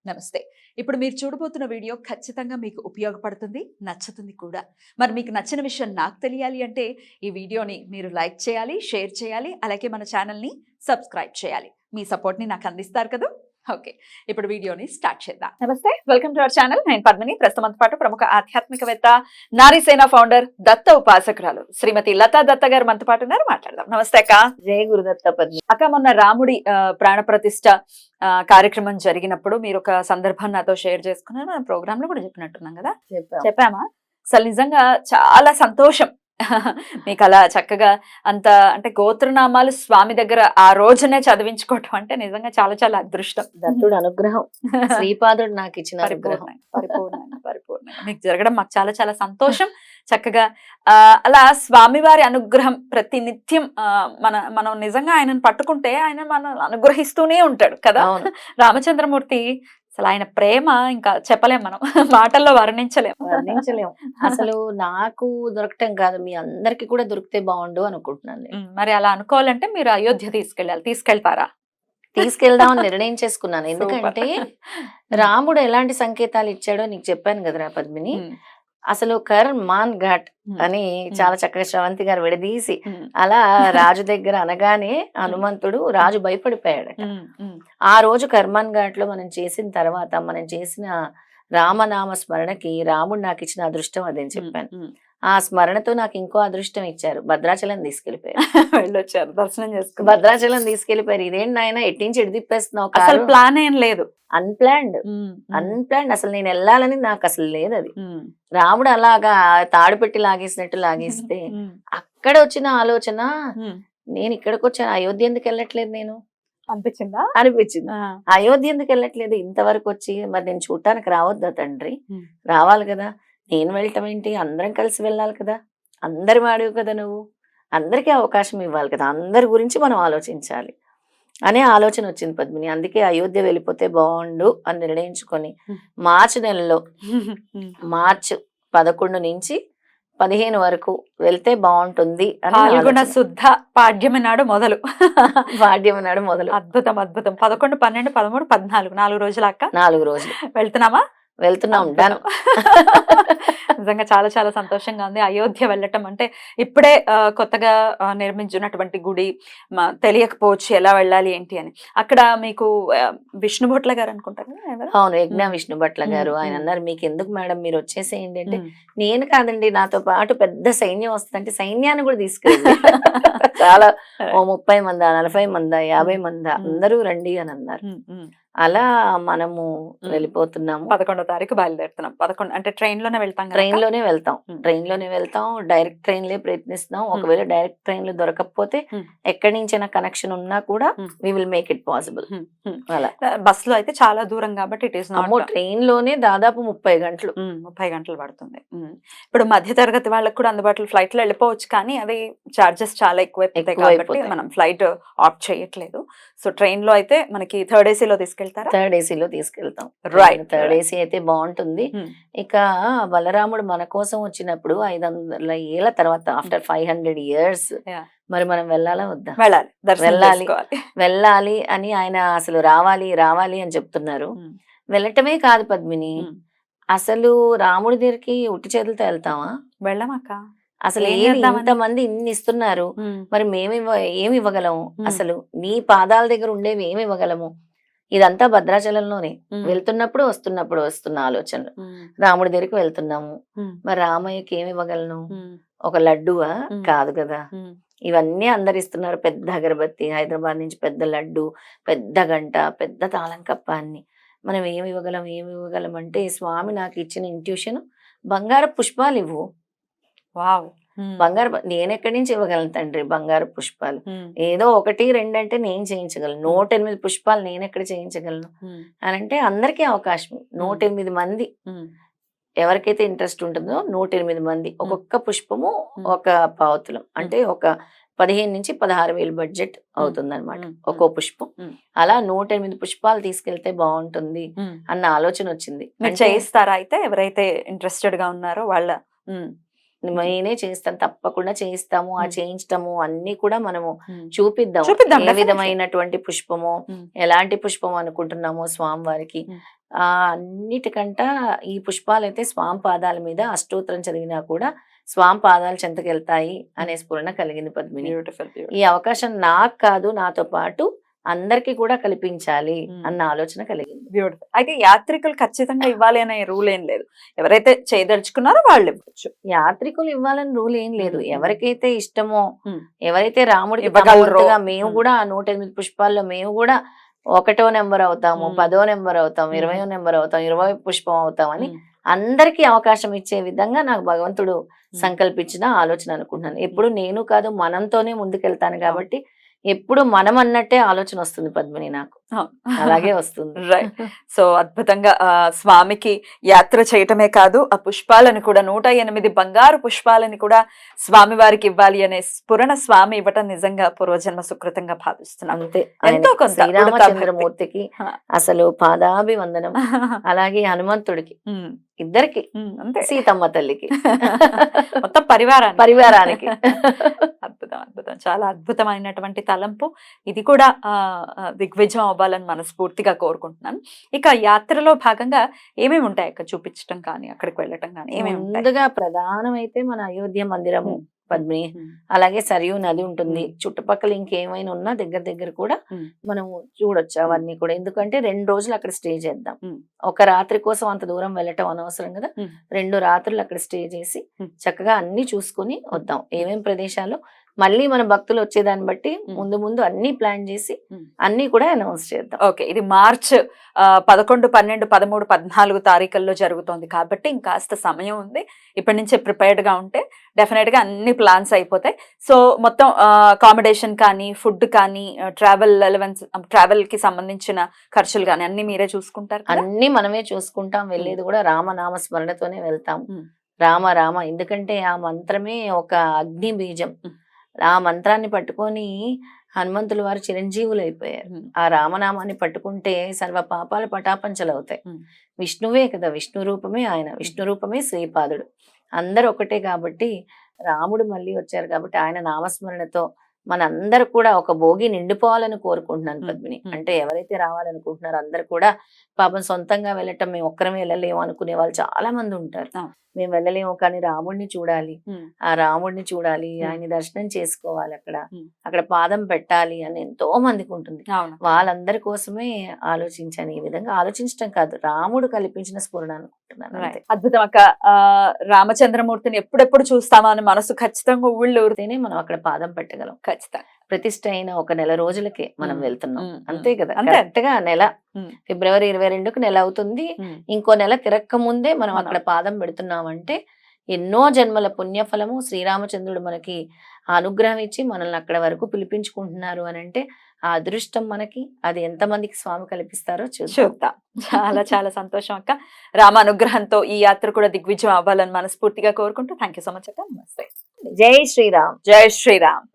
నమస్తే. ఇప్పుడు మీరు చూడబోతున్న వీడియో ఖచ్చితంగా మీకు ఉపయోగపడుతుంది, నచ్చుతుంది కూడా. మరి మీకు నచ్చిన విషయం నాకు తెలియాలి అంటే ఈ వీడియోని మీరు లైక్ చేయాలి, షేర్ చేయాలి, అలాగే మన ఛానల్‌ని సబ్స్క్రైబ్ చేయాలి. మీ సపోర్ట్‌ని నాకు అందిస్తారు కదా! ఓకే. ఇప్పుడు వీడియోని స్టార్ట్ చేద్దాం. నమస్తే. Welcome to our channel. నేను పద్మిని. ప్రస్తుతం పాటు ప్రముఖ ఆధ్యాత్మికవేత్త, నారీసేన ఫౌండర్, దత్త ఉపాసకురాలు శ్రీమతి లతా దత్త గారు మనతో పాటు ఉన్నారు. మాట్లాడదాం. నమస్తే అక్క. జయ గురుదత్త పద్మి. అక్క, మొన్న రాముడి ప్రాణ ప్రతిష్ఠ కార్యక్రమం జరిగినప్పుడు మీరు ఒక సందర్భాన్ని నాతో షేర్ చేసుకున్నారు. మన ప్రోగ్రామ్ లో కూడా చెప్పినట్టున్నాం కదా, చెప్పామా? అసలు నిజంగా చాలా సంతోషం. మీకు అలా చక్కగా అంత అంటే గోత్రనామాలు స్వామి దగ్గర ఆ రోజునే చదివించుకోవటం అంటే నిజంగా చాలా చాలా అదృష్టం. దత్తుడు అనుగ్రహం, శ్రీపాదుడు నాకు ఇచ్చిన అనుగ్రహం. పరిపూర్ణంగా మీకు జరగడం మాకు చాలా చాలా సంతోషం. చక్కగా అలా స్వామివారి అనుగ్రహం ప్రతి నిత్యం మనం నిజంగా ఆయనను పట్టుకుంటే ఆయన మనం అనుగ్రహిస్తూనే ఉంటాడు కదా. రామచంద్రమూర్తి అసలు ఆయన ప్రేమ ఇంకా చెప్పలేం, మనం మాటల్లో వర్ణించలేం. అసలు నాకు దొరకటం కాదు, మీ అందరికి కూడా దొరికితే బాగుండు అనుకుంటున్నాను. మరి అలా అనుకోవాలంటే మీరు అయోధ్య తీసుకెళ్తారా? తీసుకెళ్దామని నిర్ణయం చేసుకున్నాను. ఎందుకంటే రాముడు ఎలాంటి సంకేతాలు ఇచ్చాడో నీకు చెప్పాను కదరా పద్మిని. అసలు కర్మాన్ ఘాట్ అని చాలా చక్కగా శ్రవంతి గారు విడదీసి అలా రాజు దగ్గర అనగానే హనుమంతుడు రాజు భయపడిపోయాడట. ఆ రోజు కర్మాన్ ఘాట్ లో మనం చేసిన తర్వాత మనం చేసిన రామనామ స్మరణకి రాముడు నాకు ఇచ్చిన అదృష్టం అదని చెప్పాను. ఆ స్మరణతో నాకు ఇంకో అదృష్టం ఇచ్చారు, భద్రాచలం తీసుకెళ్లిపోయారు. వెళ్ళొచ్చారు, దర్శనం చేసుకుని భద్రాచలం తీసుకెళ్లిపోయారు. ఇదేంటి నాయన ఎట్టించి ఎడిదిప్పేస్తున్నావు? అసలు ప్లాన్ ఏం లేదు, అన్ప్లాన్డ్. అసలు నేను వెళ్ళాలని నాకు అసలు లేదు. అది రాముడు అలాగా తాడు పెట్టి లాగేసినట్టు లాగేస్తే అక్కడ వచ్చిన ఆలోచన, నేను ఇక్కడికి వచ్చాను, అయోధ్య ఎందుకు వెళ్ళట్లేదు నేను అనిపించింది. అయోధ్య ఎందుకు వెళ్ళట్లేదు ఇంతవరకు వచ్చి? మరి నేను చూడటానికి రావద్దా తండ్రి? రావాలి కదా. నేను వెళ్ళటం ఏంటి? అందరం కలిసి వెళ్ళాలి కదా. అందరి వాడివి కదా నువ్వు, అందరికీ అవకాశం ఇవ్వాలి కదా. అందరి గురించి మనం ఆలోచించాలి అనే ఆలోచన వచ్చింది పద్మిని. అందుకే అయోధ్య వెళ్ళిపోతే బాగుండు అని నిర్ణయించుకొని మార్చి నెలలో మార్చి 11 నుంచి 15 వరకు వెళ్తే బాగుంటుంది అని. శుద్ధ పాడ్యమి నాడు మొదలు. పాడ్యమి నాడు మొదలు. అద్భుతం. 11, 12, 13, 14 4 రోజులు అక్క. 4 రోజులు వెళ్తున్నామా? వెళ్తున్నాం. డన్. నిజంగా చాలా చాలా సంతోషంగా ఉంది. అయోధ్య వెళ్ళటం అంటే ఇప్పుడే కొత్తగా నిర్మించినటువంటి గుడి, తెలియకపోవచ్చు ఎలా వెళ్ళాలి ఏంటి అని. అక్కడ మీకు విష్ణుభట్ల గారు అనుకుంటారు. అవును, యజ్ఞ విష్ణుభట్ల గారు. ఆయన అన్నారు, మీకు ఎందుకు మేడం మీరు వచ్చేసేయండి అంటే, నేను కాదండి, నాతో పాటు పెద్ద సైన్యం వస్తుందంటే సైన్యాన్ని కూడా తీసుకెళ్ళి చాలా 30 మంది 40 మంది 50 మంది అందరూ రండి అని అన్నారు. అలా మనము వెళ్ళిపోతున్నాము. 11వ తారీఖు బయలుదేరుతున్నాం. 11 అంటే ట్రైన్ లోనే వెళ్తాం. ట్రైన్ లోనే వెళ్తాం. డైరెక్ట్ ట్రైన్లే ప్రయత్నిస్తున్నాం. ఒకవేళ డైరెక్ట్ ట్రైన్లు దొరకకపోతే ఎక్కడి నుంచైనా కనెక్షన్ ఉన్నా కూడా we will make it possible. అలా బస్ లో అయితే చాలా దూరం కాబట్టి ఇట్ ఈస్ నాట్. ట్రైన్ లోనే దాదాపు 30 గంటలు 30 గంటలు పడుతుంది. ఇప్పుడు మధ్య తరగతి వాళ్ళకి కూడా అందుబాటులో ఫ్లైట్ లో వెళ్ళిపోవచ్చు, కానీ అది చార్జెస్ చాలా ఎక్కువైపోతాయి కాబట్టి మనం ఫ్లైట్ ఆప్ట్ చేయట్లేదు. సో ట్రైన్ లో అయితే మనకి థర్డ్ ఏసీలో థర్డ్ ఏసీలో తీసుకెళ్తాం. రైట్, థర్డ్ ఏసీ అయితే బాగుంటుంది. ఇక బలరాముడు మన కోసం వచ్చినప్పుడు 500 ఏళ్ల తర్వాత, ఆఫ్టర్ 500 years, మరి మనం వెళ్ళాలా వద్దా? వెళ్ళాలి అని ఆయన అసలు రావాలి అని చెప్తున్నారు. వెళ్ళటమే కాదు పద్మిని, అసలు రాముడి దగ్గరికి ఉట్టి చేతులతో వెళ్తామా? వెళ్ళమాక. అసలు ఇంతమంది ఇన్ని ఇస్తున్నారు, మరి ఏమి ఇవ్వగలము? అసలు నీ పాదాల దగ్గర ఉండేవి ఏమి ఇవ్వగలము? ఇదంతా భద్రాచలంలోనే వెళ్తున్నప్పుడు వస్తున్న ఆలోచనలు. రాముడి దగ్గరికి వెళ్తున్నాము, మరి రామయ్యకి ఏమి ఇవ్వగలను? ఒక లడ్డువా? కాదు కదా. ఇవన్నీ అందరు ఇస్తున్నారు. పెద్ద అగరబత్తి, హైదరాబాద్ నుంచి పెద్ద లడ్డు, పెద్ద గంట, పెద్ద తాళం కప్ప అన్ని. మనం ఏమి ఇవ్వగలం అంటే, స్వామి నాకు ఇచ్చిన ఇంట్యూషన్, బంగారు పుష్పాలు ఇవ్వు. వావ్. బంగారు నేను ఎక్కడి నుంచి ఇవ్వగలను తండ్రి బంగారు పుష్పాలు? ఏదో 1, 2 అంటే నేను చేయించగలను. 108 పుష్పాలు నేను ఎక్కడ చేయించగలను అని అంటే, అందరికీ అవకాశం. 108 మంది ఎవరికైతే ఇంట్రెస్ట్ ఉంటుందో 108 మంది, ఒక్కొక్క పుష్పము ఒక పావుతులం, అంటే ఒక 15 నుంచి 16,000 బడ్జెట్ అవుతుంది అనమాట ఒక్కో పుష్పం. అలా 108 పుష్పాలు తీసుకెళ్తే బాగుంటుంది అన్న ఆలోచన వచ్చింది. చేయిస్తారా అయితే ఎవరైతే ఇంట్రెస్టెడ్ గా ఉన్నారో వాళ్ళ? నేనే చేస్తాను, తప్పకుండా చేయిస్తాము. ఆ చేయించటము అన్ని కూడా మనము చూపిద్దాం. ఏ విధమైనటువంటి పుష్పము, ఎలాంటి పుష్పం అనుకుంటున్నామో స్వామి వారికి అన్నిటికంట ఈ పుష్పాలైతే స్వామి పాదాల మీద అష్టోత్తరం చదివినా కూడా స్వామి పాదాలు చెంతకెళ్తాయి అనే స్ఫురణ కలిగింది పద్మిని. బ్యూటిఫుల్ ఈ అవకాశం నాకు కాదు, నాతో పాటు అందరికీ కూడా కల్పించాలి అన్న ఆలోచన కలిగింది. బ్యూటిఫుల్. అయితే యాత్రికులు ఖచ్చితంగా ఇవ్వాలి అనే రూల్ ఏం లేదు, ఎవరైతే చేయదలుచుకున్నారో వాళ్ళు ఇవ్వచ్చు. యాత్రికులు ఇవ్వాలని రూల్ ఏం లేదు, మ్మ్. ఎవరికైతే ఇష్టమో, మ్మ్. ఎవరైతే రాముడికి ఇవ్వగలరో. తమవంతుగా మేము మ్మ్. కూడా 108 పుష్పాల్లో మేము కూడా 1వ నెంబర్ అవుతాము, మ్మ్. 10వ నెంబర్ అవుతాం, మ్మ్. 20వ నెంబర్ అవుతాం, 20వ పుష్పం అవుతాం అని మ్మ్. అందరికీ అవకాశం ఇచ్చే విధంగా నాకు భగవంతుడు సంకల్పించిన ఆలోచన అనుకుంటున్నాను. ఎప్పుడు నేను కాదు మనంతోనే ముందుకెళ్తాను కాబట్టి ఎప్పుడు మనం అన్నట్టే ఆలోచన వస్తుంది పద్మిని, నాకు అలాగే వస్తుంది. రైట్. సో అద్భుతంగా స్వామికి యాత్ర చేయటమే కాదు, ఆ పుష్పాలను కూడా 108 బంగారు పుష్పాలని కూడా స్వామి వారికి ఇవ్వాలి అనే స్ఫురణ స్వామి ఇవ్వటం నిజంగా పూర్వజన్మ సుకృతంగా భావిస్తున్నాం. అంతే. ఎంతో కొంత శ్రీరామచంద్రమూర్తికి అసలు పాదాభివందనం, అలాగే హనుమంతుడికి, ఇద్దరికి, అంతే, సీతమ్మ తల్లికి, మొత్తం పరివారానికి. అద్భుతం అద్భుతం, చాలా అద్భుతమైనటువంటి తలంపు. ఇది కూడా దిగ్విజయం అవ్వాలని మనస్ఫూర్తిగా కోరుకుంటున్నాను. ఇక యాత్రలో భాగంగా ఏమేమి ఉంటాయి అక్కడ చూపించడం కానీ, అక్కడికి వెళ్ళటం కానీ ఏమేమి ఉంటాయి? ముందుగా ప్రధానమైతే మన అయోధ్య మందిరము పద్మిని, అలాగే సరియు నది ఉంటుంది, చుట్టుపక్కల ఇంకేమైనా ఉన్నా దగ్గర దగ్గర కూడా మనం చూడొచ్చు అవన్నీ కూడా. ఎందుకంటే 2 రోజులు అక్కడ స్టే చేద్దాం, ఒక రాత్రి కోసం అంత దూరం వెళ్ళటం అనవసరం కదా. 2 రాత్రులు అక్కడ స్టే చేసి చక్కగా అన్ని చూసుకుని వద్దాం. ఏమేం ప్రదేశాలు మళ్ళీ మన భక్తులు వచ్చేదాన్ని బట్టి ముందు ముందు అన్ని ప్లాన్ చేసి అన్ని కూడా అనౌన్స్ చేద్దాం. ఓకే, ఇది మార్చ్ 11, 12, 13, 14 తారీఖుల్లో జరుగుతోంది కాబట్టి ఇంకాస్త సమయం ఉంది. ఇప్పటి నుంచే ప్రిపేర్డ్ గా ఉంటే డెఫినెట్ గా అన్ని ప్లాన్స్ అయిపోతాయి. సో మొత్తం అకామిడేషన్ కానీ, ఫుడ్ కానీ, ట్రావెల్ కి సంబంధించిన ఖర్చులు కానీ అన్ని మీరే చూసుకుంటారు కదా? అన్ని మనమే చూసుకుంటాం. వెళ్ళేది కూడా రామనామ స్మరణతోనే వెళ్తాం. రామ రామ, ఎందుకంటే ఆ మంత్రమే ఒక అగ్ని బీజం. ఆ మంత్రాన్ని పట్టుకొని హనుమంతుల వారు చిరంజీవులు అయిపోయారు. ఆ రామనామాన్ని పట్టుకుంటే సర్వ పాపాలు పటాపంచలవుతాయి. విష్ణువే కదా, విష్ణు రూపమే ఆయన, విష్ణు రూపమే శ్రీపాదుడు, అందరు ఒకటే. కాబట్టి రాముడు మళ్ళీ వచ్చారు కాబట్టి ఆయన నామస్మరణతో మనందరూ కూడా ఒక భోగి నిండిపోవాలని కోరుకుంటున్నాను పద్మిని. అంటే ఎవరైతే రావాలనుకుంటున్నారో అందరు కూడా, పాపం సొంతంగా వెళ్ళటం మేము ఒక్కరమే వెళ్ళలేము అనుకునే వాళ్ళు చాలా మంది ఉంటారు. మేము వెళ్ళలేము కానీ రాముడిని చూడాలి, ఆ రాముడిని చూడాలి, ఆయన దర్శనం చేసుకోవాలి, అక్కడ పాదం పెట్టాలి అని ఎంతో మందికి ఉంటుంది. వాళ్ళందరి కోసమే ఆలోచించాను. ఈ విధంగా ఆలోచించడం కాదు, రాముడు కల్పించిన స్ఫురణ అనుకుంటున్నాను. అద్భుతం అక్క. రామచంద్రమూర్తిని ఎప్పుడెప్పుడు చూస్తామా అని మనసు ఖచ్చితంగా ఊళ్ళూరితేనే మనం అక్కడ పాదం పెట్టగలం. ఖచ్చితంగా ప్రతిష్ట అయిన 1 నెల రోజులకే మనం వెళ్తున్నాం, అంతే కదా. కరెక్ట్ గా నెల, ఫిబ్రవరి 22కు నెల అవుతుంది. ఇంకో నెల తిరక్క ముందే మనం అక్కడ పాదం పెడుతున్నామంటే ఎన్నో జన్మల పుణ్యఫలము శ్రీరామచంద్రుడు మనకి అనుగ్రహం ఇచ్చి మనల్ని అక్కడ వరకు పిలిపించుకుంటున్నారు అని అంటే ఆ అదృష్టం మనకి, అది ఎంతమందికి స్వామి కల్పిస్తారో చూద్దాం. చాలా చాలా సంతోషం అక్క. రామ అనుగ్రహంతో ఈ యాత్ర కూడా దిగ్విజయం అవ్వాలని మనస్ఫూర్తిగా కోరుకుంటూ థ్యాంక్ యూ సో మచ్ అక్క. నమస్తే. జై శ్రీరామ్. జై శ్రీరామ్.